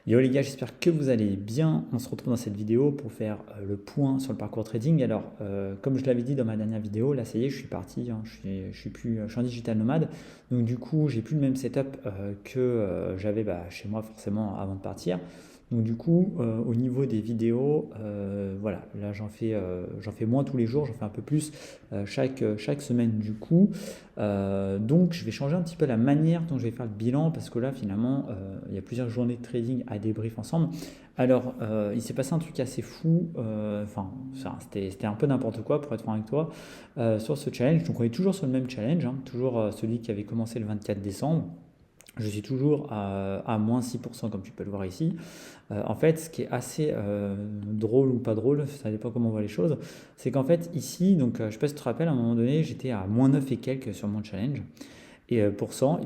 Yo les gars, j'espère que vous allez bien. On se retrouve dans cette vidéo pour faire le point sur le parcours trading. Alors, comme je l'avais dit dans ma dernière vidéo, là ça y est, je suis parti, hein, je suis un digital nomade. Donc du coup, j'ai plus le même setup que j'avais chez moi forcément avant de partir. Donc du coup, au niveau des vidéos, voilà, là j'en fais moins tous les jours, j'en fais un peu plus chaque semaine du coup. Donc je vais changer un petit peu la manière dont je vais faire le bilan parce que là finalement il y a plusieurs journées de trading à débrief ensemble. Alors il s'est passé un truc assez fou, c'était un peu n'importe quoi pour être franc avec toi sur ce challenge. Donc on est toujours sur le même challenge, hein, toujours celui qui avait commencé le 24 décembre. Je suis toujours à moins 6% comme tu peux le voir ici. En fait, ce qui est assez drôle ou pas drôle, ça dépend comment on voit les choses, c'est qu'en fait ici, donc je sais pas si tu te rappelles, à un moment donné, j'étais à moins 9 et quelques sur mon challenge, et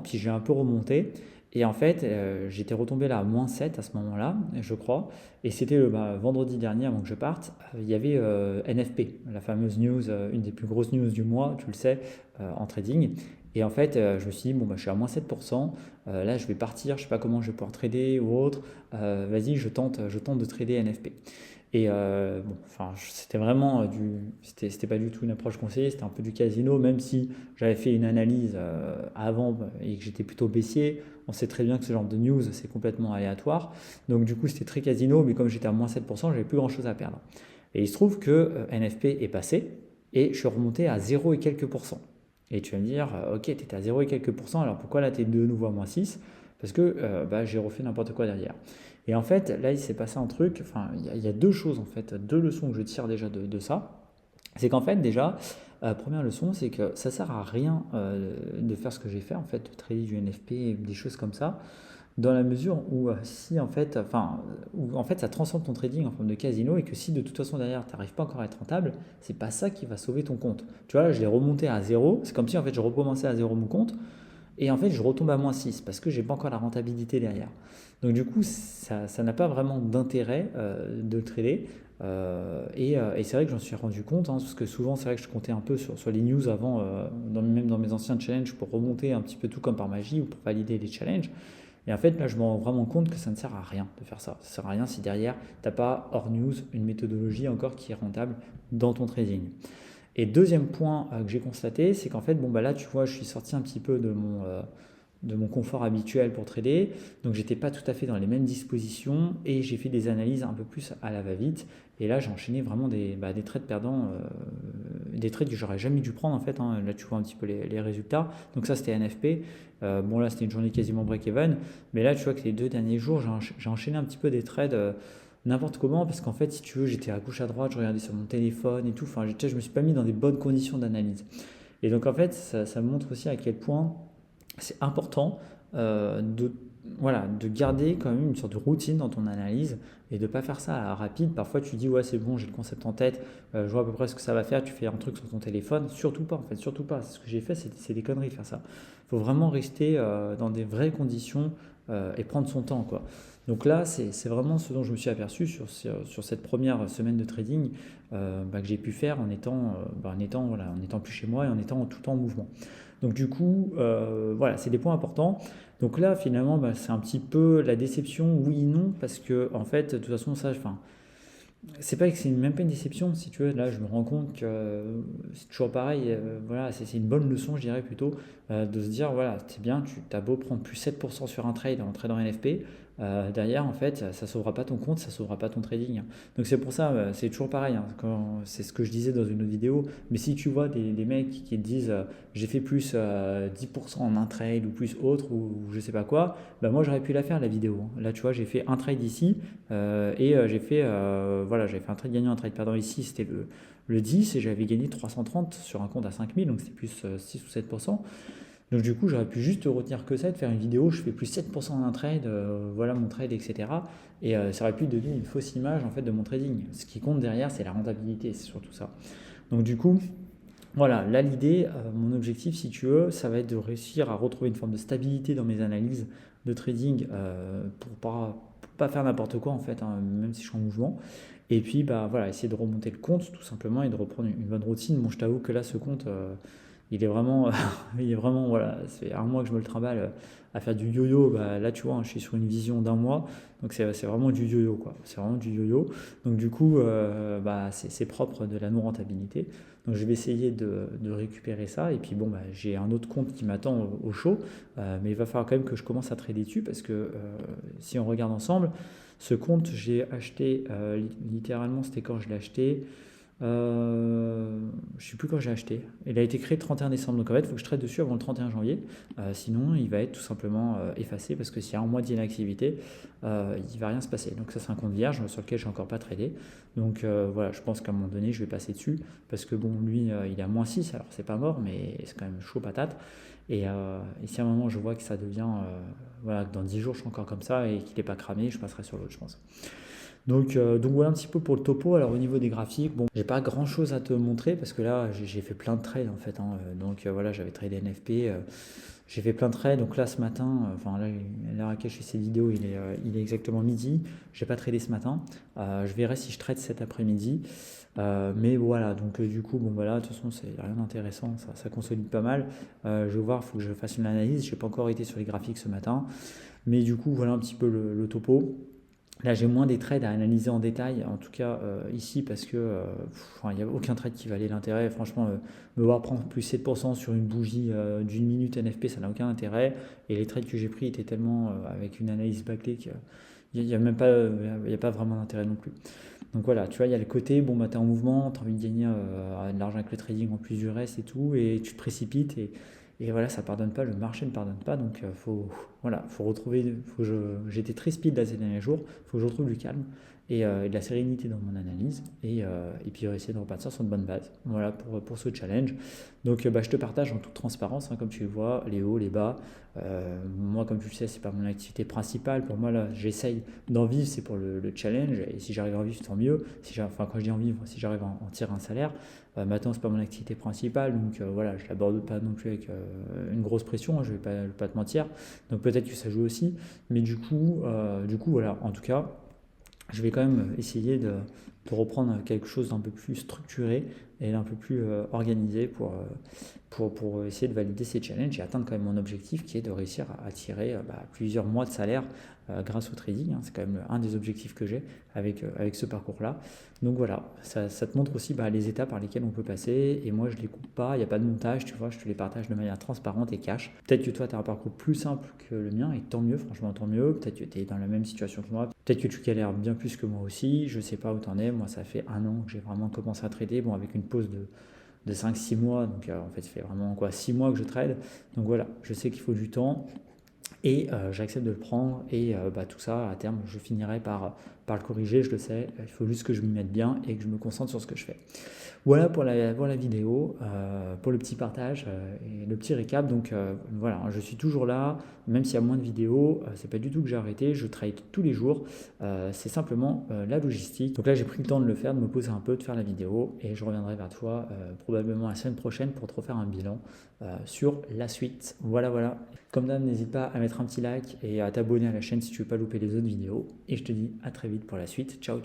puis j'ai un peu remonté, et en fait j'étais retombé là à moins 7 à ce moment-là, je crois, et c'était vendredi dernier avant que je parte, il y avait NFP, la fameuse news, une des plus grosses news du mois, tu le sais, en trading. Et en fait, je me suis dit, bon, je suis à moins 7%, là je vais partir, je sais pas comment je vais pouvoir trader ou autre, vas-y, je tente de trader NFP. Et bon, enfin, c'était vraiment c'était pas du tout une approche conseillée, c'était un peu du casino, même si j'avais fait une analyse avant et que j'étais plutôt baissier. On sait très bien que ce genre de news, c'est complètement aléatoire. Donc du coup, c'était très casino, mais comme j'étais à moins 7%, j'avais plus grand chose à perdre. Et il se trouve que NFP est passé et je suis remonté à 0 et quelques pourcents. Et tu vas me dire, ok, tu étais à 0 et quelques pourcents, alors pourquoi là tu es de nouveau à moins 6? Parce que j'ai refait n'importe quoi derrière. Et en fait, là, il s'est passé un truc, enfin, il y a deux choses, en fait, deux leçons que je tire déjà de ça. C'est qu'en fait, déjà, première leçon, c'est que ça sert à rien de faire ce que j'ai fait, en fait, de trader du NFP, des choses comme ça, dans la mesure où si en fait, où en fait ça transforme ton trading en forme de casino et que si de toute façon derrière tu n'arrives pas encore à être rentable, c'est pas ça qui va sauver ton compte. Tu vois, là, je l'ai remonté à zéro, c'est comme si en fait je recommençais à zéro mon compte, et en fait, je retombe à moins 6 parce que j'ai pas encore la rentabilité derrière. Donc du coup, ça n'a pas vraiment d'intérêt de trader. Et c'est vrai que j'en suis rendu compte, hein, parce que souvent, c'est vrai que je comptais un peu sur les news avant, même dans mes anciens challenges, pour remonter un petit peu tout comme par magie ou pour valider les challenges. Et en fait, là, je me rends vraiment compte que ça ne sert à rien de faire ça. Ça ne sert à rien si derrière, tu n'as pas hors news une méthodologie encore qui est rentable dans ton trading. Et deuxième point que j'ai constaté, c'est qu'en fait, bon, là, tu vois, je suis sorti un petit peu de mon confort habituel pour trader. Donc, j'étais pas tout à fait dans les mêmes dispositions et j'ai fait des analyses un peu plus à la va-vite. Et là, j'ai enchaîné vraiment des trades perdants, des trades que j'aurais jamais dû prendre en fait, hein. Là, tu vois un petit peu les résultats. Donc, ça, c'était NFP. Bon, là, c'était une journée quasiment break-even. Mais là, tu vois que les deux derniers jours, j'ai enchaîné un petit peu des trades. N'importe comment, parce qu'en fait, si tu veux, j'étais à gauche à droite, je regardais sur mon téléphone et tout, enfin, je me suis pas mis dans des bonnes conditions d'analyse. Et donc, en fait, ça montre aussi à quel point c'est important de, voilà, de garder quand même une sorte de routine dans ton analyse et de ne pas faire ça à la rapide. Parfois, tu dis, ouais, c'est bon, j'ai le concept en tête, je vois à peu près ce que ça va faire, tu fais un truc sur ton téléphone. Surtout pas, en fait, surtout pas. Ce que j'ai fait, c'est des conneries faire ça. Il faut vraiment rester dans des vraies conditions et prendre son temps, quoi. Donc là, c'est vraiment ce dont je me suis aperçu sur cette première semaine de trading que j'ai pu faire en étant plus chez moi et en étant tout en mouvement. Donc du coup, voilà, c'est des points importants. Donc là, finalement, c'est un petit peu la déception, oui, non, parce que en fait, de toute façon, ça, enfin, c'est pas que c'est même pas une déception, si tu veux. Là, je me rends compte que c'est toujours pareil. Voilà, c'est une bonne leçon, je dirais plutôt, de se dire voilà, c'est bien, tu as beau prendre plus 7% sur un trade en trade en NFP, derrière, en fait, ça sauvera pas ton compte, ça sauvera pas ton trading, hein. Donc c'est pour ça, c'est toujours pareil, hein, c'est ce que je disais dans une autre vidéo. Mais si tu vois des mecs qui te disent j'ai fait plus 10% en un trade ou plus autre ou je sais pas quoi, moi j'aurais pu la faire la vidéo, hein. Là, tu vois, j'ai fait un trade ici. Voilà, j'avais fait un trade gagnant, un trade perdant ici, c'était le 10 et j'avais gagné 330 sur un compte à 5000, donc c'était plus 6 ou 7%. Donc du coup, j'aurais pu juste retenir que ça, de faire une vidéo, je fais plus 7% en un trade, voilà mon trade, etc. Et ça aurait pu devenir une fausse image en fait de mon trading. Ce qui compte derrière, c'est la rentabilité, c'est surtout ça. Donc du coup, voilà, là l'idée, mon objectif si tu veux, ça va être de réussir à retrouver une forme de stabilité dans mes analyses de trading pour pas faire n'importe quoi en fait, hein, même si je suis en mouvement. Et puis voilà, essayer de remonter le compte tout simplement et de reprendre une bonne routine. Bon, je t'avoue que là ce compte, il est vraiment, il est vraiment, voilà, c'est un mois que je me le trimballe à faire du yo-yo. Bah, là, tu vois, je suis sur une vision d'un mois, donc c'est vraiment du yo-yo, quoi. C'est vraiment du yo-yo. Donc du coup, bah, c'est propre de la non-rentabilité. Donc je vais essayer de récupérer ça. Et puis bon, bah, j'ai un autre compte qui m'attend au chaud, mais il va falloir quand même que je commence à trader dessus parce que si on regarde ensemble, ce compte, j'ai acheté, littéralement, c'était quand je l'ai acheté. Je ne sais plus quand j'ai acheté. Il a été créé le 31 décembre, donc en fait, il faut que je trade dessus avant le 31 janvier. Sinon, il va être tout simplement effacé parce que s'il y a un mois d'inactivité, il ne va rien se passer. Donc ça, c'est un compte vierge sur lequel je n'ai encore pas tradé. Donc voilà, je pense qu'à un moment donné, je vais passer dessus parce que bon, lui, il est à -6, alors c'est pas mort, mais c'est quand même chaud patate. Et si à un moment je vois que ça devient, voilà, que dans 10 jours je suis encore comme ça et qu'il n'est pas cramé, je passerai sur l'autre, je pense. Donc voilà un petit peu pour le topo. Alors au niveau des graphiques, bon, j'ai pas grand chose à te montrer parce que là j'ai fait plein de trades en fait, hein. Donc voilà, j'avais tradé NFP, j'ai fait plein de trades. Donc là ce matin, enfin là, à l'heure à laquelle je fais cette vidéo, il est exactement midi. J'ai pas tradé ce matin. Je verrai si je trade cet après-midi. Mais voilà, donc du coup, bon voilà, de toute façon, c'est rien d'intéressant, ça consolide pas mal. Je vais voir, il faut que je fasse une analyse. J'ai pas encore été sur les graphiques ce matin, mais du coup, voilà un petit peu le topo. Là, j'ai moins des trades à analyser en détail, en tout cas ici, parce que il n'y a aucun trade qui valait l'intérêt. Franchement, me voir prendre plus 7% sur une bougie d'une minute NFP, ça n'a aucun intérêt. Et les trades que j'ai pris étaient tellement avec une analyse bâclée qu'il n'y a même pas, il y a pas vraiment d'intérêt non plus. Donc voilà, tu vois, il y a le côté, bon, bah, tu es en mouvement, tu as envie de gagner de l'argent avec le trading en plus du reste et tout, et tu te précipites, et voilà, ça pardonne pas, le marché ne pardonne pas, donc voilà, faut retrouver, j'étais très speed là ces derniers jours, il faut que je retrouve du calme et de la sérénité dans mon analyse, et puis essayer de repartir sur de bonnes bases, voilà pour ce challenge. Donc bah, je te partage en toute transparence, hein, comme tu le vois, les hauts, les bas. Moi, comme tu le sais, c'est pas mon activité principale. Pour moi, là, j'essaye d'en vivre, c'est pour le challenge. Et si j'arrive à en vivre, tant mieux. Enfin, quand je dis en vivre, si j'arrive à en tirer un salaire. Maintenant, c'est pas mon activité principale, donc voilà, je l'aborde pas non plus avec une grosse pression, hein, je vais pas te mentir. Donc peut-être que ça joue aussi, mais du coup, voilà. En tout cas, je vais quand même essayer de reprendre quelque chose d'un peu plus structuré et d'un peu plus organisé pour essayer de valider ces challenges et atteindre quand même mon objectif qui est de réussir à tirer plusieurs mois de salaire grâce au trading, hein. C'est quand même un des objectifs que j'ai avec ce parcours-là. Donc voilà, ça te montre aussi les étapes par lesquelles on peut passer. Et moi, je ne les coupe pas, il n'y a pas de montage, tu vois, je te les partage de manière transparente et cash. Peut-être que toi, tu as un parcours plus simple que le mien, et tant mieux, franchement, tant mieux. Peut-être que tu es dans la même situation que moi. Peut-être que tu galères bien plus que moi aussi. Je ne sais pas où tu en es. Moi, ça fait un an que j'ai vraiment commencé à trader, bon, avec une pause de 5-6 mois. Donc en fait, ça fait vraiment 6 mois que je trade. Donc voilà, je sais qu'il faut du temps. Et j'accepte de le prendre et tout ça, à terme, je finirai par le corriger, je le sais. Il faut juste que je m'y mette bien et que je me concentre sur ce que je fais. Voilà pour la vidéo, pour le petit partage et le petit récap. Donc voilà, je suis toujours là, même s'il y a moins de vidéos, c'est pas du tout que j'ai arrêté, je trade tous les jours, c'est simplement la logistique. Donc là, j'ai pris le temps de le faire, de me poser un peu, de faire la vidéo, et je reviendrai vers toi probablement la semaine prochaine pour te refaire un bilan sur la suite. Voilà. Comme d'hab, n'hésite pas à mettre un petit like et à t'abonner à la chaîne si tu veux pas louper les autres vidéos. Et je te dis à très vite pour la suite. Ciao.